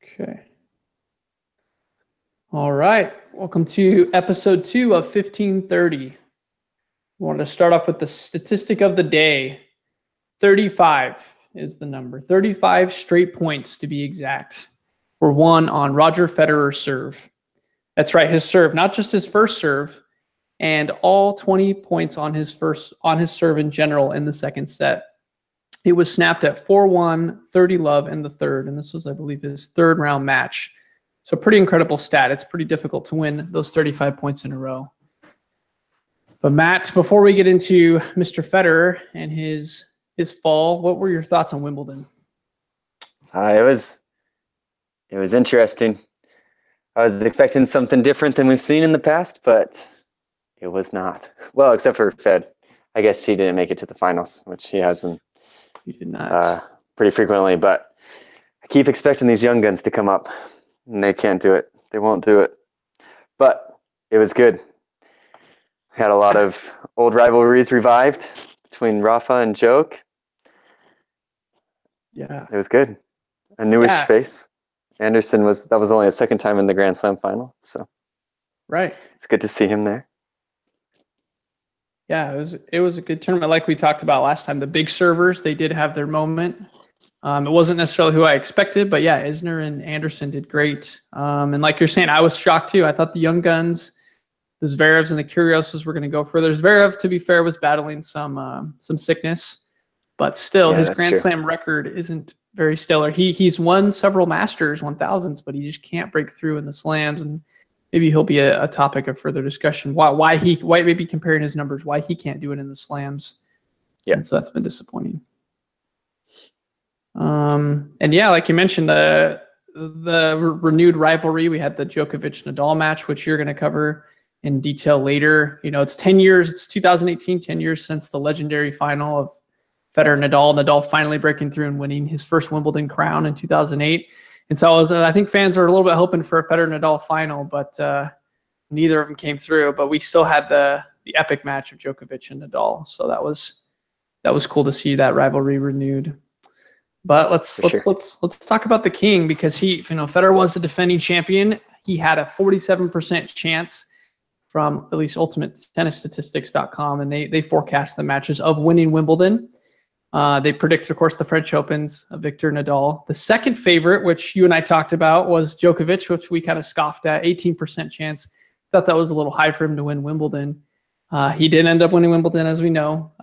Okay. All right. Welcome to episode 2 of 1530. I wanted to start off with the statistic of the day. 35 is the number. 35 straight points to be exact were won on Roger Federer's serve. That's right, his serve, not just his first serve, and all 20 points on his serve in general in the second set. It was snapped at 4-1, 30-love in the third, and this was, I believe, his third round match. So pretty incredible stat. It's pretty difficult to win those 35 points in a row. But Matt, before we get into Mr. Federer and his fall, what were your thoughts on Wimbledon? It was interesting. I was expecting something different than we've seen in the past, but it was not. Well, except for Fed. I guess he didn't make it to the finals, which he hasn't. He did not. Pretty frequently, but I keep expecting these young guns to come up, and they can't do it. They won't do it. But it was good. Had a lot of old rivalries revived between Rafa and Joke. Yeah. It was good. A newish face. Anderson that was only his second time in the Grand Slam final, so right. It's good to see him there. Yeah, it was a good tournament. Like we talked about last time, the big servers, they did have their moment. It wasn't necessarily who I expected, but yeah, Isner and Anderson did great. And like you're saying, I was shocked too. I thought the young guns, the Zverevs and the Kyrgioses were going to go further. Zverev, to be fair, was battling some sickness, but still, his Grand Slam record isn't very stellar. He's won several Masters 1000s, but he just can't break through in the slams, and maybe he'll be a topic of further discussion. Why maybe comparing his numbers, why he can't do it in the slams. Yeah. And so that's been disappointing. And yeah, like you mentioned, the renewed rivalry. We had the Djokovic-Nadal match, which you're going to cover in detail later. You know, it's 10 years. It's 2018, 10 years since the legendary final of Federer-Nadal. Nadal finally breaking through and winning his first Wimbledon crown in 2008. And so I think fans are a little bit hoping for a Federer-Nadal final, but neither of them came through. But we still had the epic match of Djokovic and Nadal, so that was cool to see that rivalry renewed. But let's talk about the king, because Federer was the defending champion. He had a 47% chance from at least UltimateTennisStatistics.com, and they forecast the matches of winning Wimbledon. They predict, of course, the French Open's of Victor Nadal. The second favorite, which you and I talked about, was Djokovic, which we kind of scoffed at, 18% chance. Thought that was a little high for him to win Wimbledon. He did end up winning Wimbledon, as we know.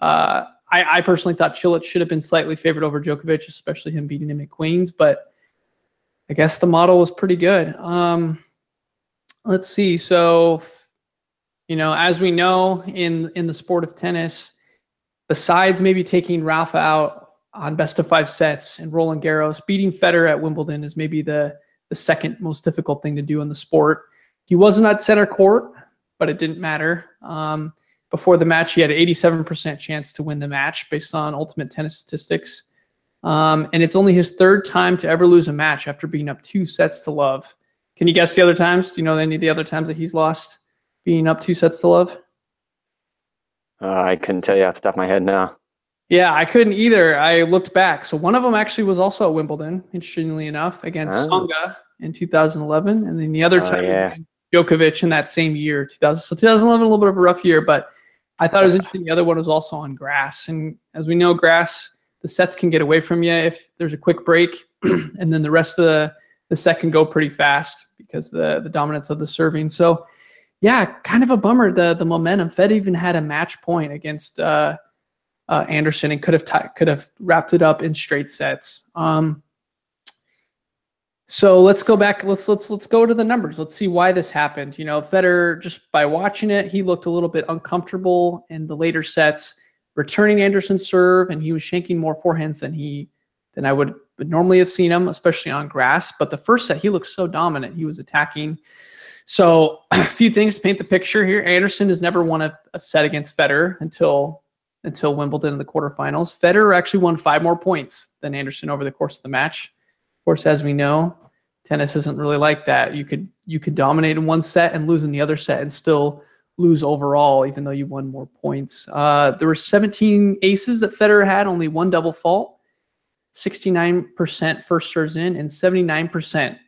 I personally thought Cilic should have been slightly favored over Djokovic, especially him beating him at Queens, but I guess the model was pretty good. Let's see. So, as we know in the sport of tennis, besides maybe taking Rafa out on best of 5 sets and Roland Garros, beating Federer at Wimbledon is maybe the second most difficult thing to do in the sport. He wasn't at center court, but it didn't matter. Before the match, he had an 87% chance to win the match based on Ultimate Tennis Statistics. And it's only his third time to ever lose a match after being up 2-0. Can you guess the other times? Do you know any of the other times that he's lost being up 2-0? I couldn't tell you off the top of my head now. Yeah, I couldn't either. I looked back. So one of them actually was also at Wimbledon, interestingly enough, against Tsonga in 2011. And then the other time, Djokovic in that same year, 2000. So 2011, a little bit of a rough year, but I thought it was interesting. The other one was also on grass. And as we know, grass, the sets can get away from you if there's a quick break, and then the rest of the set can go pretty fast because the dominance of the serving. So yeah, kind of a bummer, the momentum. Fed even had a match point against Anderson and could have wrapped it up in straight sets. So let's go back. Let's go to the numbers. Let's see why this happened. Federer, just by watching it, he looked a little bit uncomfortable in the later sets, returning Anderson's serve, and he was shanking more forehands than I would normally have seen him, especially on grass. But the first set, he looked so dominant. He was attacking. So a few things to paint the picture here. Anderson has never won a set against Federer until Wimbledon in the quarterfinals. Federer actually won 5 more points than Anderson over the course of the match. Of course, as we know, tennis isn't really like that. You could dominate in one set and lose in the other set and still lose overall, even though you won more points. There were 17 aces that Federer had, only one double fault, 69% first serves in, and 79%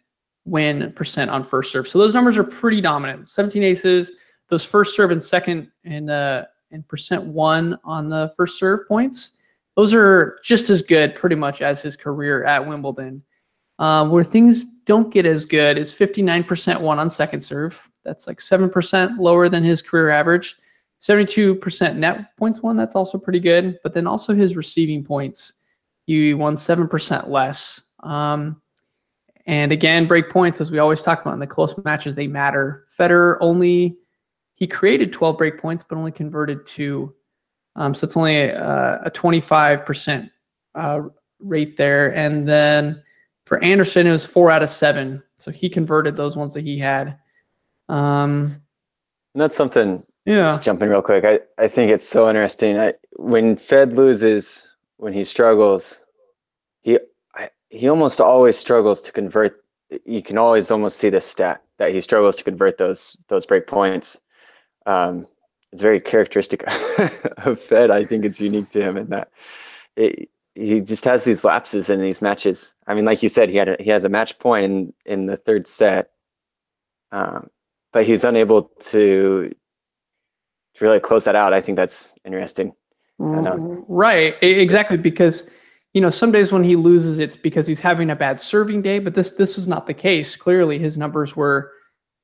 win percent on first serve. So those numbers are pretty dominant. 17 aces, those first serve and second in percent won on the first serve points. Those are just as good pretty much as his career at Wimbledon. Where things don't get as good is 59% won on second serve. That's like 7% lower than his career average. 72% net points won. That's also pretty good. But then also his receiving points, he won 7% less. And again, break points, as we always talk about in the close matches, they matter. Federer he created 12 break points, but only converted 2. So it's only a 25% rate there. And then for Anderson, it was 4 out of 7. So he converted those ones that he had. And that's something, yeah. Just jumping real quick. I think it's so interesting. When Fed loses, when he struggles, he almost always struggles to convert. You can always almost see this stat that he struggles to convert those break points. It's very characteristic of Fed. I think it's unique to him in that he just has these lapses in these matches. I mean, like you said, he has a match point in the third set, but he's unable to really close that out. I think that's interesting. Right, exactly, because some days when he loses, it's because he's having a bad serving day, but this is not the case. Clearly, his numbers were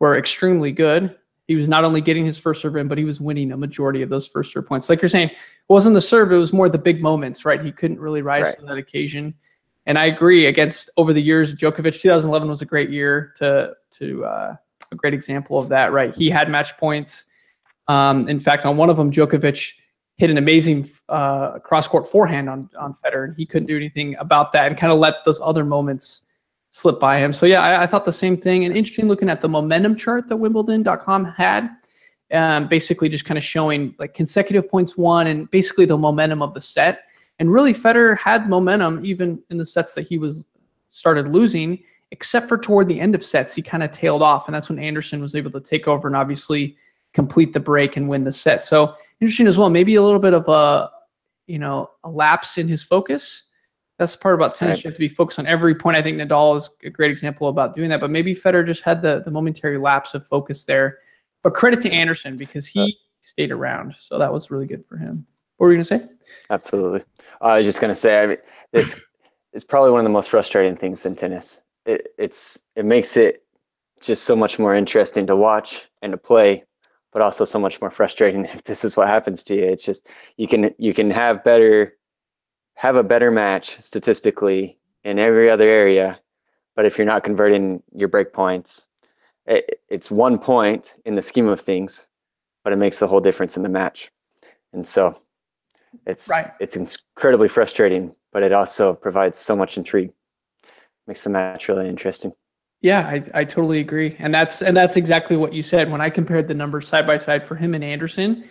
extremely good. He was not only getting his first serve in, but he was winning a majority of those first serve points. Like you're saying, it wasn't the serve, it was more the big moments, right? He couldn't really rise to that occasion. And I agree, over the years, Djokovic, 2011 was a great year to a great example of that, right? He had match points. In fact, on one of them, Djokovic hit an amazing cross-court forehand on Federer, and he couldn't do anything about that and kind of let those other moments slip by him. So yeah, I thought the same thing. And interesting looking at the momentum chart that Wimbledon.com had, basically just kind of showing like consecutive points won and basically the momentum of the set. And really Federer had momentum even in the sets that he started losing, except for toward the end of sets, he kind of tailed off. And that's when Anderson was able to take over and obviously complete the break and win the set. So interesting as well, maybe a little bit of a lapse in his focus. That's the part about tennis. Right. You have to be focused on every point. I think Nadal is a great example about doing that, but maybe Federer just had the momentary lapse of focus there. But credit to Anderson because he stayed around. So that was really good for him. What were you going to say? Absolutely. I was just going to say, I mean, this is probably one of the most frustrating things in tennis. It makes it just so much more interesting to watch and to play, but also so much more frustrating if this is what happens to you. It's just you can have a better match statistically in every other area, but if you're not converting your break points, it's 1 point in the scheme of things, but it makes the whole difference in the match. And so it's incredibly frustrating, but it also provides so much intrigue. Makes the match really interesting. Yeah, I totally agree. And that's exactly what you said. When I compared the numbers side by side for him and Anderson,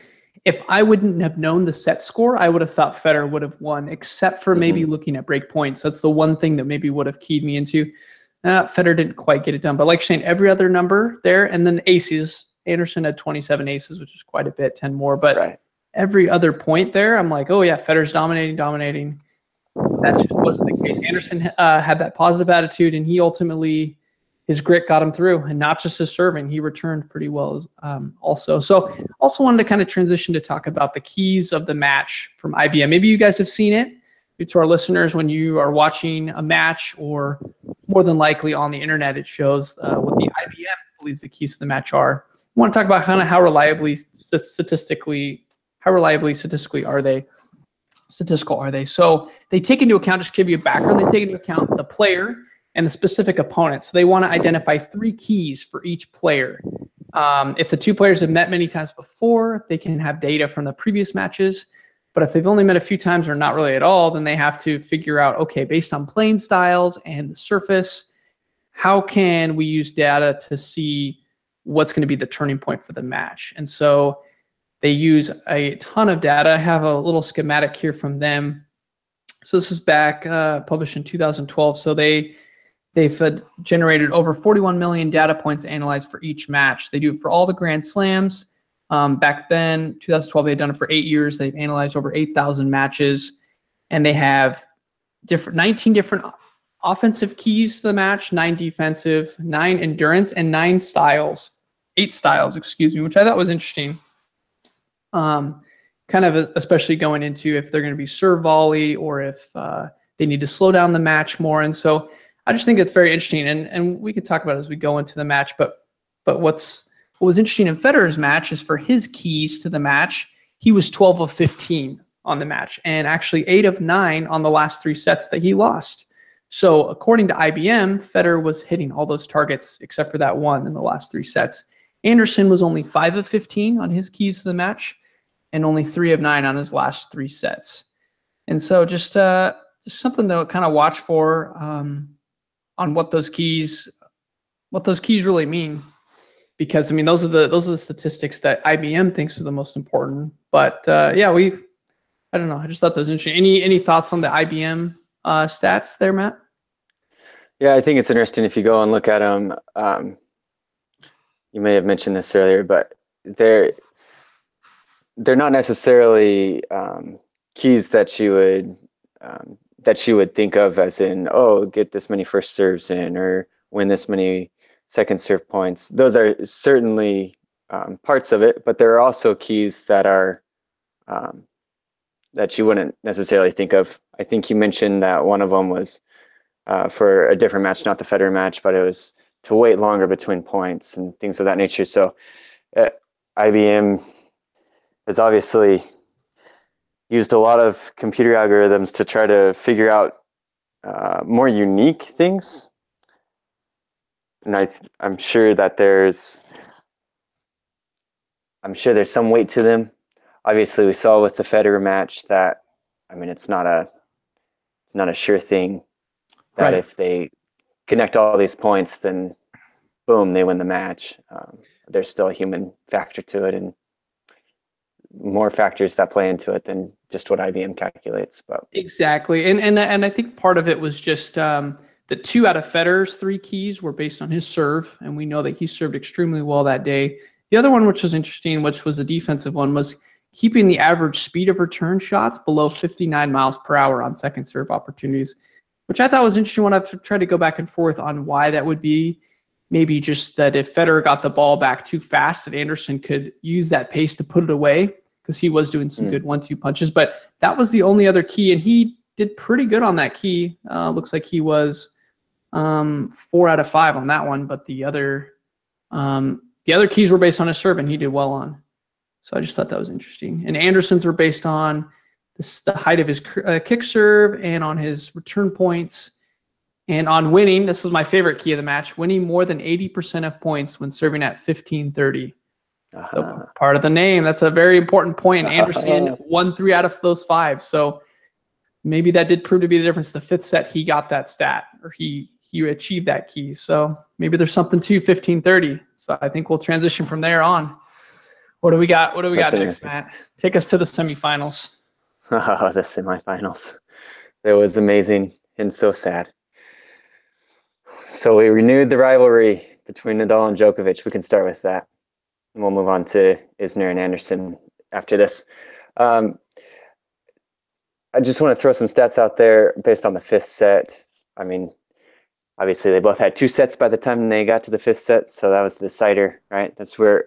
if I wouldn't have known the set score, I would have thought Federer would have won, except for maybe looking at break points. That's the one thing that maybe would have keyed me into. Federer didn't quite get it done. But like you're saying, every other number there, and then aces, Anderson had 27 aces, which is quite a bit, 10 more. But every other point there, I'm like, oh yeah, Federer's dominating. That just wasn't the case. Anderson had that positive attitude, and he ultimately, his grit got him through, and not just his serving. He returned pretty well also. So also wanted to kind of transition to talk about the keys of the match from IBM. Maybe you guys have seen it. To our listeners, when you are watching a match, or more than likely on the internet, it shows what the IBM believes the keys to the match are. I want to talk about kind of how reliably statistically are they? Statistical are they? So they take into account, just to give you a background, they take into account the player and the specific opponent. So they want to identify 3 keys for each player. If the 2 players have met many times before, they can have data from the previous matches. But if they've only met a few times or not really at all, then they have to figure out, okay, based on playing styles and the surface, how can we use data to see what's going to be the turning point for the match? And so they use a ton of data. I have a little schematic here from them. So this is back published in 2012. So they've generated over 41 million data points analyzed for each match. They do it for all the Grand Slams. Back then, 2012, they'd done it for 8 years. They've analyzed over 8,000 matches, and they have 19 different offensive keys to the match, 9 defensive, 9 endurance, and 9 styles. 8 styles, excuse me, which I thought was interesting. Kind of especially going into if they're going to be serve volley or if they need to slow down the match more. And so I just think it's very interesting. And we could talk about it as we go into the match. But what was interesting in Federer's match is for his keys to the match, he was 12 of 15 on the match and actually 8 of 9 on the last 3 sets that he lost. So according to IBM, Federer was hitting all those targets except for that one in the last 3 sets. Anderson was only 5 of 15 on his keys to the match and only 3 of 9 on his last 3 sets. And so just something to kind of watch for on what those keys really mean. Because I mean, those are the statistics that IBM thinks is the most important. But I don't know. I just thought that was interesting. Any thoughts on the IBM stats there, Matt? Yeah, I think it's interesting if you go and look at them. You may have mentioned this earlier, but they're not necessarily keys that you would think of as in, oh, get this many first serves in or win this many second serve points. Those are certainly parts of it, but there are also keys that are that you wouldn't necessarily think of. I think you mentioned that one of them was for a different match, not the Federer match, but it was to wait longer between points and things of that nature. So IBM has obviously used a lot of computer algorithms to try to figure out more unique things. And I'm sure that there's some weight to them. Obviously, we saw with the Federer match that, I mean, it's not a sure thing that right. If they connect all these points, then boom, they win the match. There's still a human factor to it and more factors that play into it than just what IBM calculates. But exactly, and I think part of it was just the 2 out of Federer's 3 keys were based on his serve, and we know that he served extremely well that day. The other one, which was interesting, which was a defensive one, was keeping the average speed of return shots below 59 miles per hour on second serve opportunities, which I thought was interesting when I've tried to go back and forth on why that would be. Maybe just that if Federer got the ball back too fast, that Anderson could use that pace to put it away because he was doing some good 1-2 punches. But that was the only other key, and he did pretty good on that key. Looks like he was 4 out of 5 on that one, but the other keys were based on his serve, and he did well on. So I just thought that was interesting. And Anderson's were based on the height of his kick serve and on his return points. And on winning, this is my favorite key of the match, winning more than 80% of points when serving at 15-30. So part of the name, that's a very important point. And Anderson won 3 out of those 5. So maybe that did prove to be the difference. The 5th set, he got that stat, or he achieved that key. So maybe there's something to 15-30. So I think we'll transition from there on. What do we got? What do we got next, Matt? Take us to the semifinals. Oh, the semifinals. It was amazing and so sad. So we renewed the rivalry between Nadal and Djokovic. We can start with that. And we'll move on to Isner and Anderson after this. I just want to throw some stats out there based on the 5th set. I mean, obviously they both had 2 sets by the time they got to the 5th set. So that was the decider, right? That's where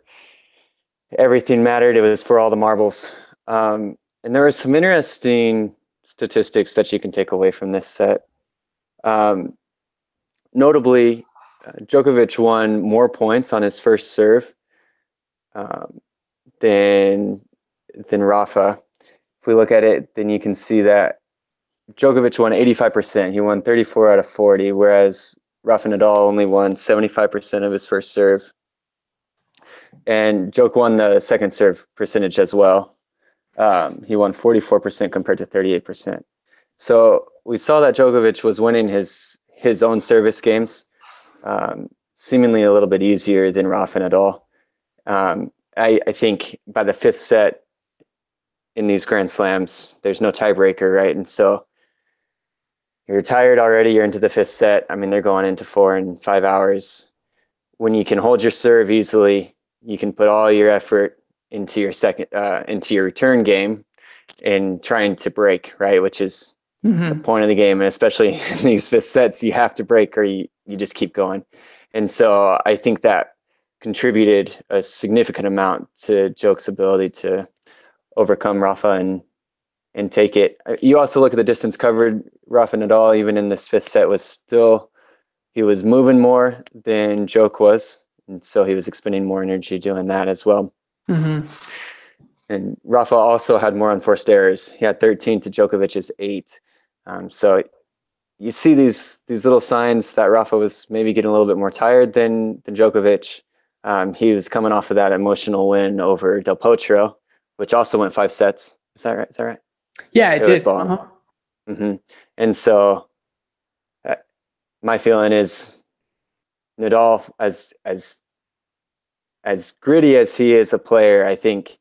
everything mattered. It was for all the marbles. And there were some interesting statistics that you can take away from this set. Notably, Djokovic won more points on his first serve than Rafa. If we look at it, then you can see that Djokovic won 85%. He won 34 out of 40, whereas Rafa Nadal only won 75% of his first serve. And Djok won the second serve percentage as well. He won 44% compared to 38%. So we saw that Djokovic was winning his own service games, seemingly a little bit easier than Rafa Nadal. I think by the 5th set in these Grand Slams, there's no tiebreaker, right? And so you're tired already. You're into the 5th set. I mean, they're going into 4 and 5 hours. When you can hold your serve easily, you can put all your effort into your return game and trying to break, right? Which is the point of the game, and especially in these fifth sets, you have to break or you just keep going. And so I think that contributed a significant amount to Djokovic's ability to overcome Rafa and take it. You also look at the distance covered. Rafa Nadal, even in this fifth set, he was moving more than Djokovic was, and so he was expending more energy doing that as well. Mm-hmm. And Rafa also had more unforced errors. He had 13 to Djokovic's 8. So you see these little signs that Rafa was maybe getting a little bit more tired than Djokovic. He was coming off of that emotional win over Del Potro, which also went 5 sets. Is that right? Yeah, it did. Mm-hmm. And so my feeling is Nadal, as gritty as he is a player, I think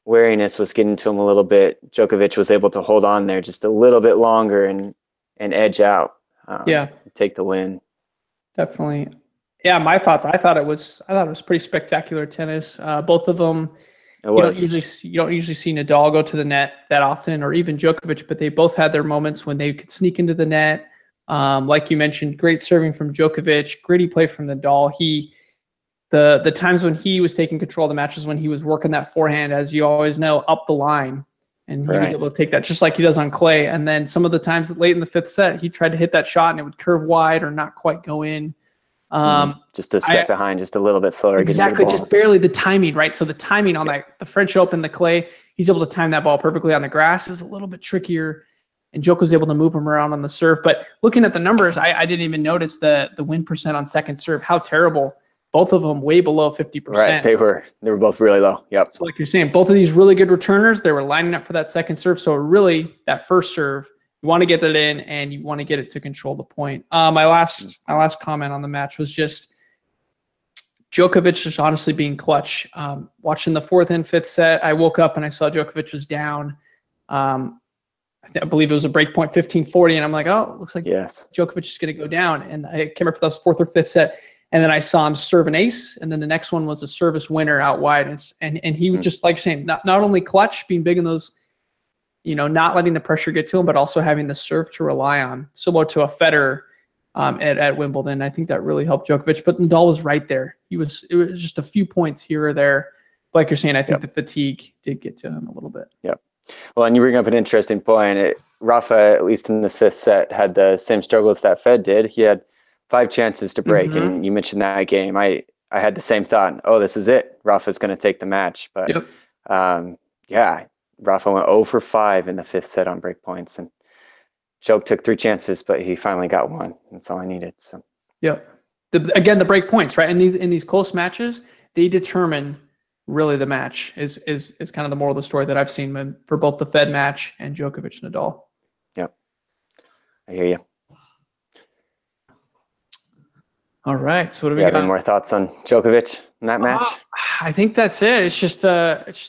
wariness was getting to him a little bit. Djokovic was able to hold on there just a little bit longer and edge out. Take the win. Definitely. Yeah, my thoughts. I thought it was pretty spectacular tennis. Both of them. You don't usually see Nadal go to the net that often, or even Djokovic, but they both had their moments when they could sneak into the net. Like you mentioned, great serving from Djokovic, gritty play from Nadal. The times when he was taking control of the matches when he was working that forehand, as you always know, up the line, and he was able to take that just like he does on clay. And then some of the times late in the fifth set, he tried to hit that shot and it would curve wide or not quite go in. Just a step behind, just a little bit slower. Exactly, just barely the timing, right? So the timing on the French Open, the clay, he's able to time that ball perfectly. On the grass is a little bit trickier, and Djokovic was able to move him around on the serve. But looking at the numbers, I didn't even notice the win percent on second serve. How terrible! Both of them way below 50%. Right, they were both really low. Yep. So like you're saying, both of these really good returners, they were lining up for that second serve. So really, that first serve, you want to get that in, and you want to get it to control the point. My last comment on the match was just Djokovic just honestly being clutch. Watching the fourth and fifth set, I woke up and I saw Djokovic was down. I believe it was a break point 15-40, and I'm like, oh, it looks like Djokovic is going to go down. And I can't remember if that was fourth or fifth set. And then I saw him serve an ace, and then the next one was a service winner out wide. And he was just like saying, not only clutch, being big in those, not letting the pressure get to him, but also having the serve to rely on, similar to a Federer at Wimbledon. I think that really helped Djokovic. But Nadal was right there. It was just a few points here or there. Like you're saying, I think the fatigue did get to him a little bit. Yep. Well, and you bring up an interesting point. Rafa, at least in this fifth set, had the same struggles that Fed did. He had 5 chances to break, and you mentioned that game. I had the same thought. Oh, this is it. Rafa's going to take the match. But Rafa went 0 for 5 in the fifth set on break points, and Djokovic took 3 chances, but he finally got 1. That's all I needed. So again, the break points, right? In these close matches, they determine really the match. Is kind of the moral of the story that I've seen for both the Fed match and Djokovic Nadal. Yep, I hear you. All right. So what do we got? Any more thoughts on Djokovic in that match? I think that's it. It's just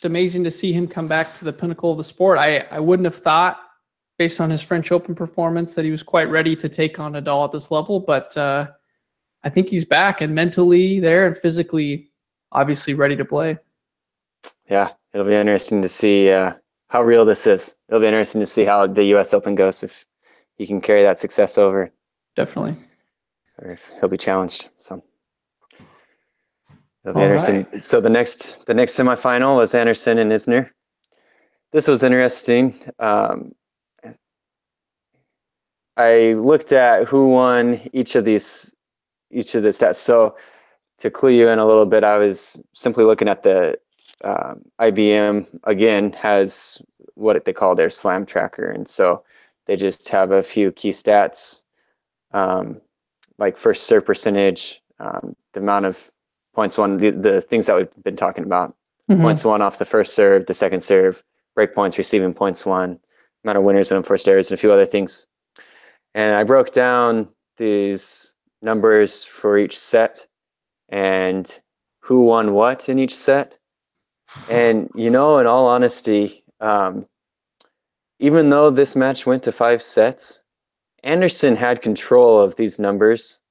amazing to see him come back to the pinnacle of the sport. I wouldn't have thought, based on his French Open performance, that he was quite ready to take on Nadal at this level. But I think he's back and mentally there and physically, obviously ready to play. Yeah, it'll be interesting to see how real this is. It'll be interesting to see how the U.S. Open goes, if he can carry that success over. Definitely. Or if he'll be challenged. So it'll be interesting. Right. So the next semifinal was Anderson and Isner. This was interesting. I looked at who won each of the stats. So to clue you in a little bit, I was simply looking at the IBM, again, has what they call their slam tracker. And so they just have a few key stats, like first serve percentage, the amount of points won, the things that we've been talking about. Mm-hmm. Points won off the first serve, the second serve, break points, receiving points won, amount of winners and unforced errors, and a few other things. And I broke down these numbers for each set and who won what in each set. And, in all honesty, even though this match went to 5 sets, Anderson had control of these numbers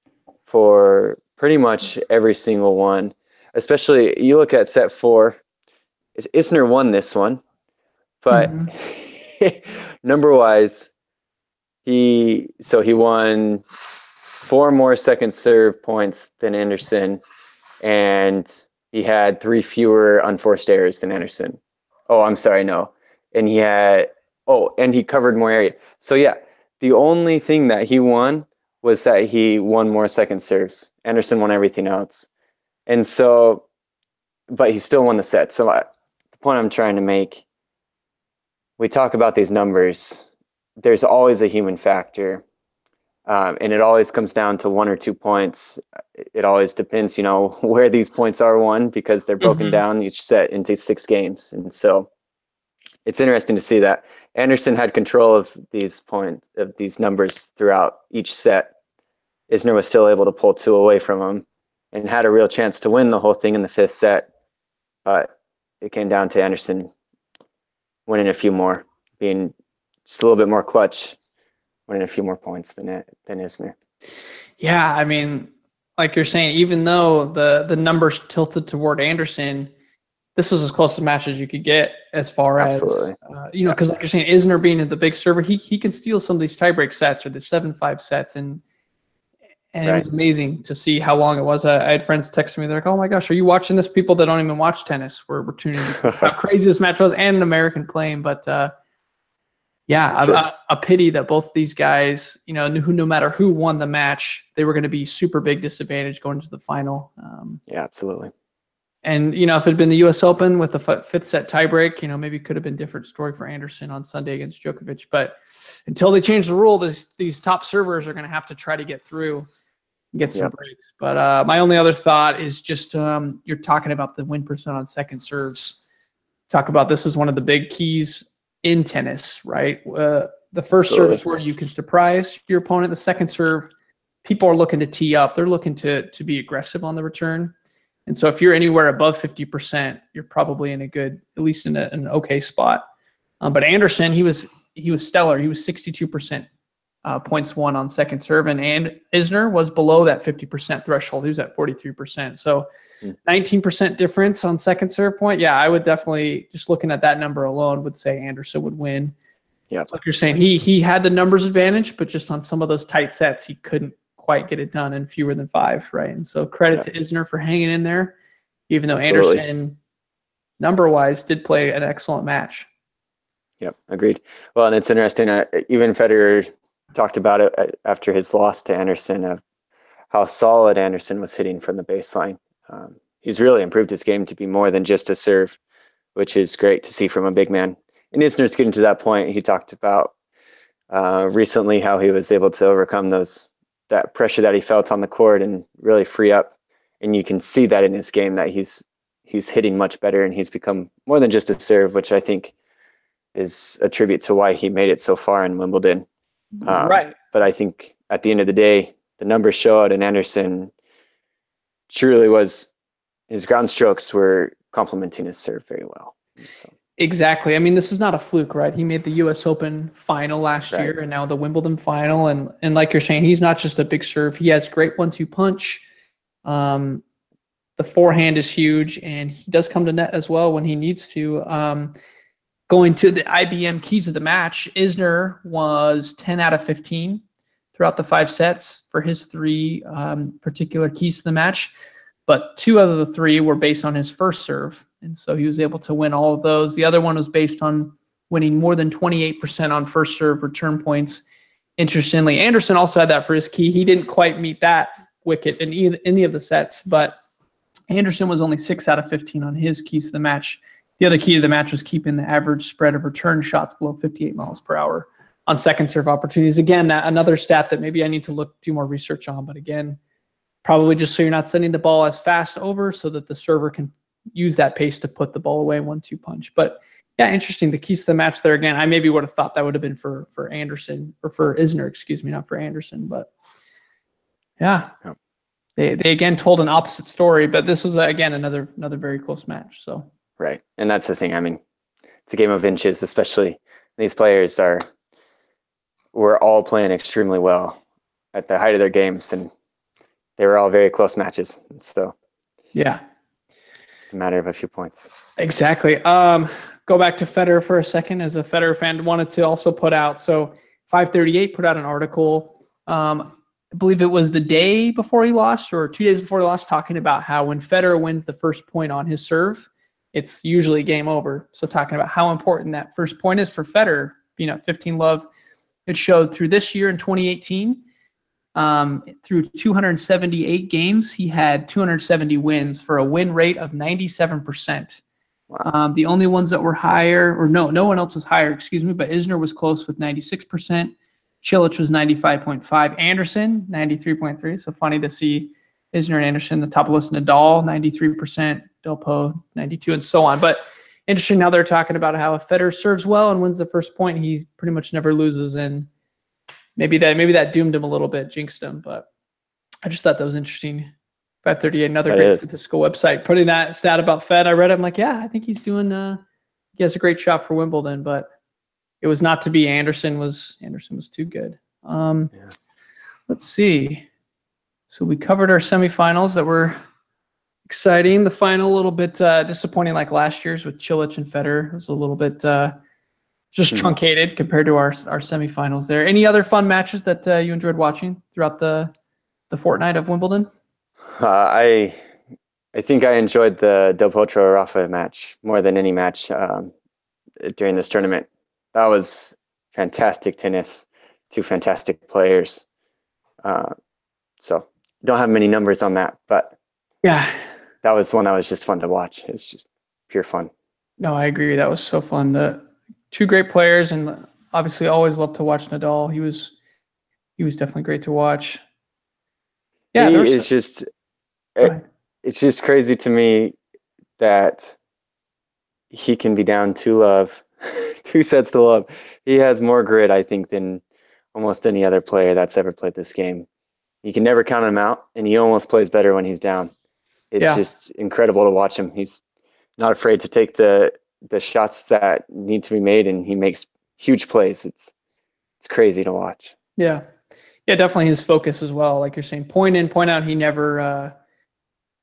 for pretty much every single one. Especially, you look at set 4, Isner won this one, but number-wise, he won 4 more second serve points than Anderson, and he had 3 fewer unforced errors than Anderson. Oh, I'm sorry, no. And he covered more area. So yeah, the only thing that he won was that he won more second serves. Anderson won everything else. And so, but he still won the set. So the point I'm trying to make, we talk about these numbers. There's always a human factor. And it always comes down to 1 or 2 points. It always depends, where these points are won, because they're broken down each set into 6 games. And so it's interesting to see that Anderson had control of these numbers throughout each set. Isner was still able to pull 2 away from him and had a real chance to win the whole thing in the 5th set. But it came down to Anderson winning a few more, being just a little bit more clutch, winning a few more points than Isner. Yeah, I mean, like you're saying, even though the numbers tilted toward Anderson, this was as close a match as you could get as far Absolutely. as, because like you're saying, Isner being the big server, he can steal some of these tiebreak sets or the 7-5 sets, and right. It was amazing to see how long it was. I had friends text me, they're like, oh my gosh, are you watching this? People that don't even watch tennis were tuning in. How crazy this match was, and an American playing, but yeah, sure. a pity that both these guys, knew no matter who won the match, they were going to be super big disadvantage going to the final. Yeah, absolutely. And, if it had been the U.S. Open with the 5th set tiebreak, maybe it could have been a different story for Anderson on Sunday against Djokovic. But until they change the rule, these top servers are going to have to try to get through and get some breaks. But my only other thought is just you're talking about the win percent on second serves. Talk about this is one of the big keys in tennis, right? The first serve is where you can surprise your opponent. The second serve, people are looking to tee up. They're looking to be aggressive on the return. And so if you're anywhere above 50%, you're probably in a good, at least in an okay spot. But Anderson, he was stellar. He was 62% points won on second serve, and Isner was below that 50% threshold. He was at 43%. So 19% difference on second serve point. Yeah, I would definitely, just looking at that number alone, would say Anderson would win. Yeah, like you're saying, he had the numbers advantage, but just on some of those tight sets, he couldn't quite get it done in fewer than 5, right? And so credit to Isner for hanging in there, even though Anderson, number-wise, did play an excellent match. Yep, agreed. Well, and it's interesting, even Federer talked about it after his loss to Anderson, of how solid Anderson was hitting from the baseline. He's really improved his game to be more than just a serve, which is great to see from a big man. And Isner's getting to that point. He talked about recently how he was able to overcome that pressure that he felt on the court and really free up. And you can see that in his game, that he's hitting much better, and he's become more than just a serve, which I think is a tribute to why he made it so far in Wimbledon. Right. But I think at the end of the day, the numbers show it, and Anderson truly his ground strokes were complementing his serve very well. So. Exactly. I mean, this is not a fluke, right? He made the U.S. Open final last year, and now the Wimbledon final. And like you're saying, he's not just a big serve. He has great 1-2 punch. The forehand is huge, and he does come to net as well when he needs to. Going to the IBM keys of the match, Isner was 10 out of 15 throughout the 5 sets for his 3 particular keys to the match. But 2 out of the 3 were based on his first serve. And so he was able to win all of those. The other one was based on winning more than 28% on first serve return points. Interestingly, Anderson also had that for his key. He didn't quite meet that wicket in any of the sets, but Anderson was only 6 out of 15 on his keys to the match. The other key to the match was keeping the average spread of return shots below 58 miles per hour on second serve opportunities. Again, another stat that maybe I need to do more research on, but again, probably just so you're not sending the ball as fast over so that the server can use that pace to put the ball away 1-2 punch. But yeah, interesting. The keys to the match there again. I maybe would have thought that would have been for Anderson, or for Isner, excuse me, not for Anderson. But yeah, they again told an opposite story. But this was again another very close match. So right, and that's the thing. I mean, it's a game of inches, especially these players were all playing extremely well at the height of their games, and they were all very close matches. And so yeah. A matter of a few points. Exactly. Go back to Federer for a second. As a Federer fan, wanted to also put out, so 538 put out an article. I believe it was the day before he lost or 2 days before he lost, talking about how when Federer wins the first point on his serve, it's usually game over. So talking about how important that first point is for Federer, being at 15 love. It showed through this year in 2018, through 278 games, he had 270 wins for a win rate of 97%. Wow. The only ones that were higher, or no one else was higher, excuse me, but Isner was close with 96%. Cilic was 95.5. Anderson, 93.3. So funny to see Isner and Anderson, the top of the list. Nadal, 93%. Delpo, 92, and so on. But interesting, now they're talking about how if Federer serves well and wins the first point, he pretty much never loses. And maybe that doomed him a little bit, jinxed him. But I just thought that was interesting. 538, another great statistical website, putting that stat about Fed. I read it. I'm like, yeah, I think he's doing. He has a great shot for Wimbledon, but it was not to be. Anderson was too good. Let's see. So we covered our semifinals that were exciting. The final a little bit disappointing, like last year's with Cilic and Federer. It was a little bit just truncated compared to our semifinals there. Any other fun matches that you enjoyed watching throughout the fortnight of Wimbledon? I think I enjoyed the Del Potro Rafa match more than any match during this tournament. That was fantastic tennis, two fantastic players. So don't have many numbers on that, but yeah, that was one that was just fun to watch. It's just pure fun. No, I agree. That was so fun. The two great players, and obviously always love to watch Nadal. He was definitely great to watch. Yeah, it's just crazy to me that he can be down 2-love, 2 sets to love. He has more grit, I think, than almost any other player that's ever played this game. You can never count him out, and he almost plays better when he's down. It's just incredible to watch him. He's not afraid to take the shots that need to be made, and he makes huge plays. It's crazy to watch. Yeah, definitely his focus as well. Like you're saying, point in, point out. He never,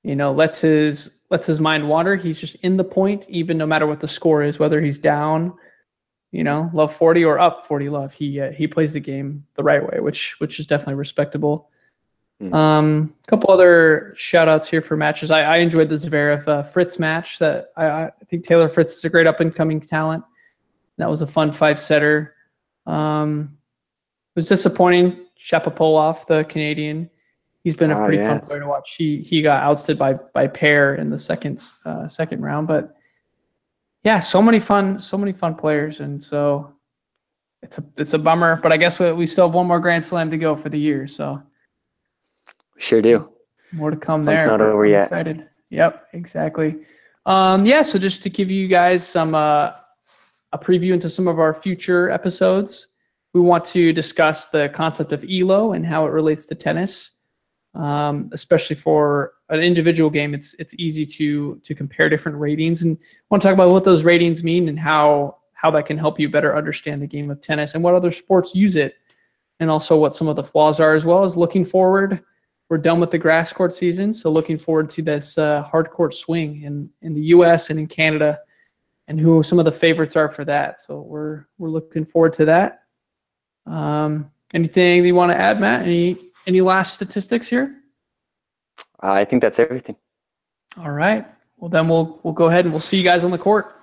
lets his mind wander. He's just in the point, even no matter what the score is, whether he's down, love 40 or up 40 love. He plays the game the right way, which is definitely respectable. A couple other shout outs here for matches. I enjoyed the Zverev Fritz match. That I think Taylor Fritz is a great up and coming talent. That was a fun 5-setter. It was disappointing. Shapovalov, the Canadian, he's been a pretty fun player to watch. He got ousted by Pair in the second round, but yeah, so many fun players, and so it's a bummer. But I guess we still have one more Grand Slam to go for the year, so. Sure do. More to come there. It's not over yet. Excited. Yep, exactly. So just to give you guys some a preview into some of our future episodes, we want to discuss the concept of ELO and how it relates to tennis. Especially for an individual game, it's easy to compare different ratings, and I want to talk about what those ratings mean and how that can help you better understand the game of tennis and what other sports use it, and also what some of the flaws are, as well as looking forward. We're done with the grass court season, so looking forward to this hard court swing in the U.S. and in Canada, and who some of the favorites are for that. So we're looking forward to that. Anything you want to add, Matt? Any last statistics here? I think that's everything. All right. Well, then we'll go ahead and we'll see you guys on the court.